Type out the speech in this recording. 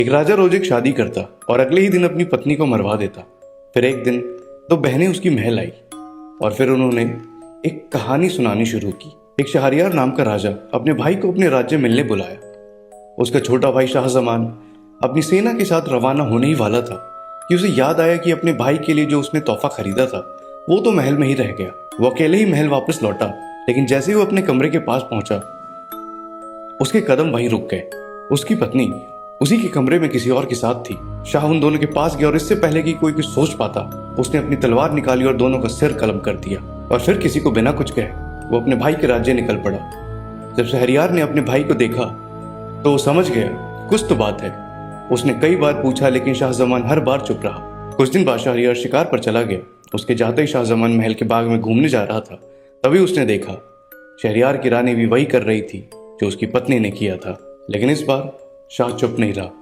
एक राजा रोज एक शादी करता और अगले ही दिन अपनी पत्नी को मरवा देता। फिर एक दिन दो बहनें उसकी महल आई और फिर उन्होंने एक कहानी सुनानी शुरू की। एक शहरयार नाम का राजा अपने भाई को अपने राज्य मिलने बुलाया। उसका छोटा भाई शाहजमान अपनी सेना के साथ रवाना होने ही वाला था कि उसे याद आया कि अपने भाई के लिए जो उसने तोहफा खरीदा था वो तो महल में ही रह गया। वो अकेले ही महल वापस लौटा, लेकिन जैसे ही वो अपने कमरे के पास पहुंचा उसके कदम वहीं रुक गए। उसकी पत्नी उसी के कमरे में किसी और के साथ थी। शाह उन दोनों के पास गया और इससे पहले कि कोई कुछ सोच पाता उसने अपनी तलवार निकाली और दोनों का सिर कलम कर दिया। और फिर किसी को बिना कुछ कहे वो अपने भाई के राज्य निकल पड़ा। जब शहरयार ने अपने भाई को देखा तो वो समझ गया कुछ तो बात है। उसने कई बार पूछा लेकिन शाहजमान हर बार चुप रहा। कुछ दिन बाद शहरयार शिकार पर चला गया। उसके जाते ही शाहजमान महल के बाग में घूमने जा रहा था, तभी उसने देखा शहरयार की रानी भी वही कर रही थी जो उसकी पत्नी ने किया था। लेकिन इस बार शाह चुप नहीं रहा।